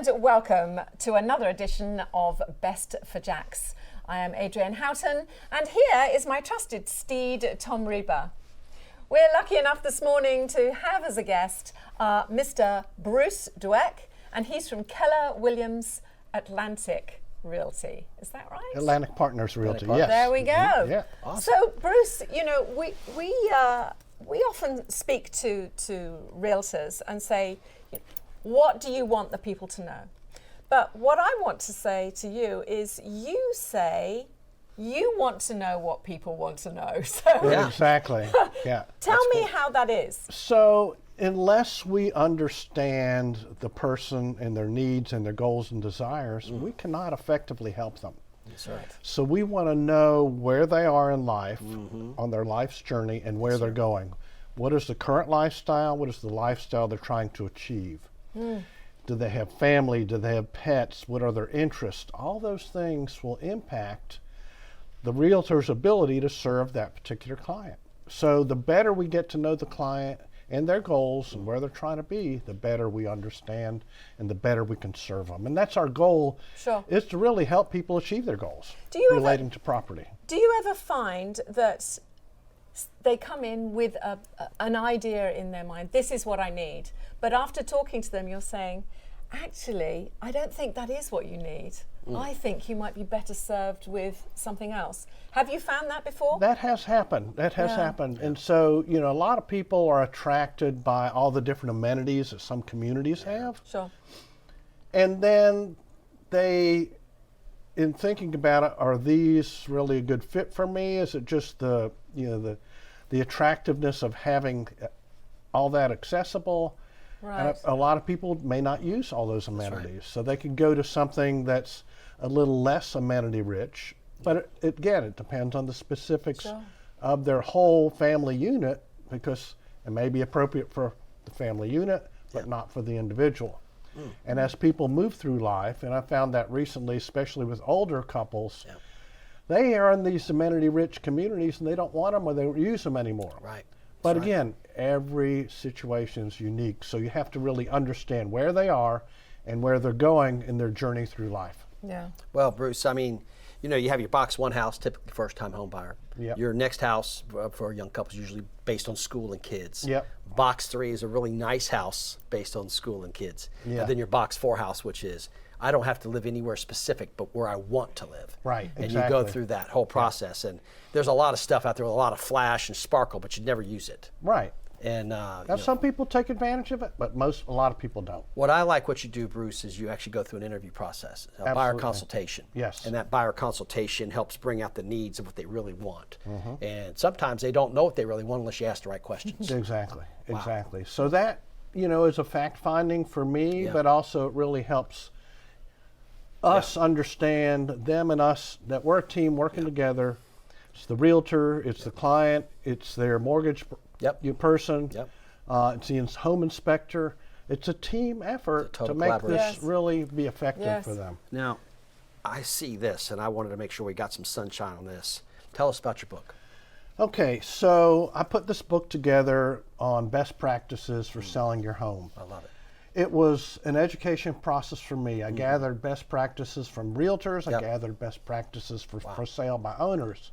and welcome to another edition of Best for Jacks. I am Adrienne Houghton, and here is my trusted steed, Tom Reber. We're lucky enough this morning to have as a guest Mr. Bruce Doueck, and he's from Keller Williams Atlantic Realty. Is that right? Atlantic Partners Realty, yes. There we go. Mm-hmm. Yeah. Awesome. So, Bruce, you know, we often speak to realtors and say, what do you want the people to know? But what I want to say to you is you say you want to know what people want to know. So yeah. Exactly. Yeah. Tell me how that is. So unless we understand the person and their needs and their goals and desires, we cannot effectively help them. That's right. So we want to know where they are in life, on their life's journey, and where they're going. What is the current lifestyle? What is the lifestyle they're trying to achieve? Do they have family? Do they have pets? What are their interests? All those things will impact the realtor's ability to serve that particular client. So the better we get to know the client and their goals and where they're trying to be, the better we understand and the better we can serve them. And that's our goal, is to really help people achieve their goals relating to property. Do you ever find that they come in with an idea in their mind, this is what I need, but after talking to them you're saying, actually, I don't think that is what you need. I think you might be better served with something else. Have you found that before? That has happened. That has happened. And so, you know, a lot of people are attracted by all the different amenities that some communities have. Sure. And then they, in thinking about it, are these really a good fit for me? Is it just the, you know, the attractiveness of having all that accessible? Right. And a lot of people may not use all those amenities. So they can go to something that's a little less amenity rich. But again, it depends on the specifics of their whole family unit, because it may be appropriate for the family unit, but not for the individual. And as people move through life, and I found that recently, especially with older couples, they are in these amenity-rich communities and they don't want them or they don't use them anymore. Right. But again, every situation is unique, so you have to really understand where they are and where they're going in their journey through life. Yeah. Well, Bruce, I mean, you know, you have your box one house, typically first-time home buyer. Yep. Your next house for young couples usually based on school and kids. Yep. Box 3 is a really nice house based on school and kids. Yeah. And then your box 4 house, which is, I don't have to live anywhere specific, but where I want to live. Right, And exactly. you go through that whole process. And there's a lot of stuff out there with a lot of flash and sparkle, but you never use it. Right. And now, some people take advantage of it, but a lot of people don't. what I like what you do, Bruce, is you actually go through an interview process, a buyer consultation. Yes. And that buyer consultation helps bring out the needs of what they really want. And sometimes they don't know what they really want unless you ask the right questions. Exactly. Exactly. So that, you know, is a fact finding for me, but also it really helps us understand, them and us, that we're a team working together. It's the realtor, it's the client, it's their mortgage person, it's the home inspector. It's a team effort to make this really be effective for them. Now, I see this, and I wanted to make sure we got some sunshine on this. Tell us about your book. Okay, so I put this book together on best practices for selling your home. I love it. It was an education process for me. I gathered best practices from realtors. I gathered best practices for sale by owners.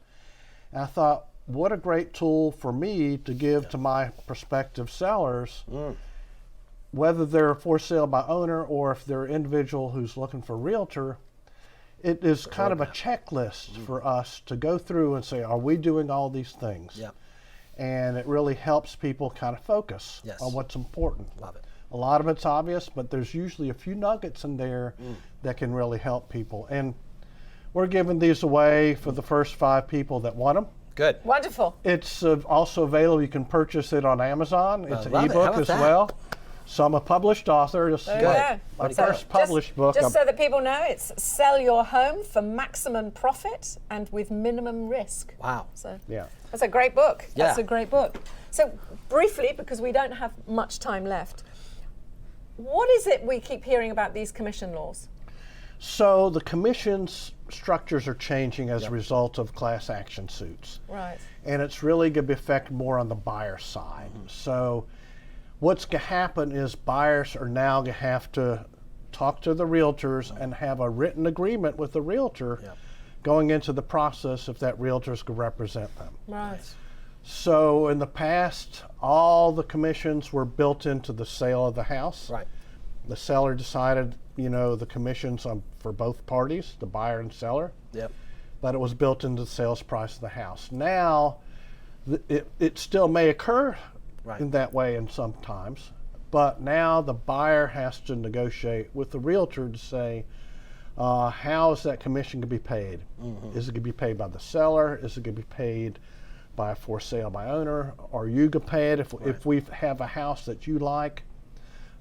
And I thought, what a great tool for me to give to my prospective sellers, whether they're for sale by owner or if they're an individual who's looking for a realtor. It is kind of a checklist for us to go through and say, are we doing all these things? And it really helps people kind of focus on what's important. Love it. A lot of it's obvious, but there's usually a few nuggets in there that can really help people. And we're giving these away for the first 5 people that want them. Good. Wonderful. It's also available. You can purchase it on Amazon. It's an ebook as well. So I'm a published author. This is my first published book. Just so that people know, it's Sell Your Home for Maximum Profit and with Minimum Risk. Wow. So that's a great book. Yeah. That's a great book. So briefly, because we don't have much time left, what is it we keep hearing about these commission laws? So the commissions structures are changing as a result of class action suits. Right. And it's really going to be affected more on the buyer side. So what's going to happen is buyers are now going to have to talk to the realtors and have a written agreement with the realtor going into the process if that realtors could represent them. Right. So in the past, all the commissions were built into the sale of the house. Right. The seller decided, the commissions for both parties, the buyer and seller. Yep. But it was built into the sales price of the house. Now, it still may occur in that way in sometimes, but now the buyer has to negotiate with the realtor to say, how is that commission going to be paid? Is it going to be paid by the seller? Is it going to be paid by for sale by owner? Are you going to pay it if we have a house that you like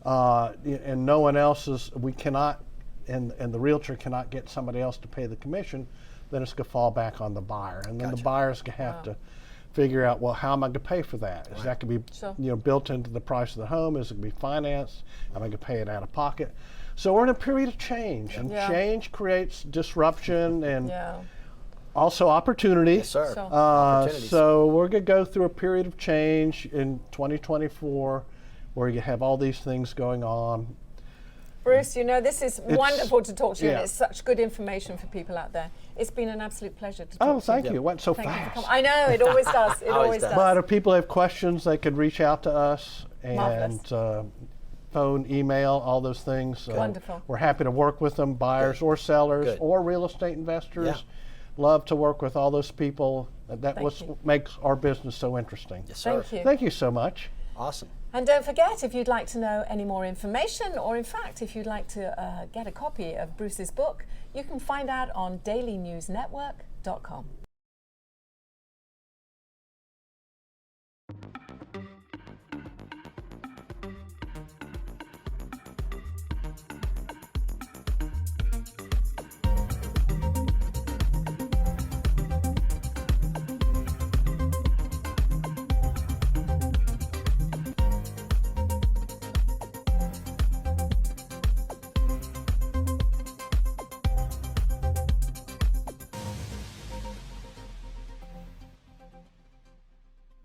and no one else is, we cannot, and the realtor cannot get somebody else to pay the commission, then it's going to fall back on the buyer. And then the buyer's going to have to figure out, well, how am I going to pay for that? Is that going to be built into the price of the home? Is it going to be financed? Am I going to pay it out of pocket? So we're in a period of change, and change creates disruption and also opportunity. Yes, sir. So we're going to go through a period of change in 2024 where you have all these things going on. Bruce, this is wonderful to talk to you, and it's such good information for people out there. It's been an absolute pleasure to talk to you. Oh, thank you. It went so fast. I know, it always does. It always does. But if people have questions, they could reach out to us and phone, email, all those things. Wonderful. We're happy to work with them, buyers or sellers or real estate investors. Love to work with all those people. That makes our business so interesting. Yes, sir. Thank you. Thank you so much. Awesome. And don't forget, if you'd like to know any more information, or in fact, if you'd like to get a copy of Bruce's book, you can find out on dailynewsnetwork.com.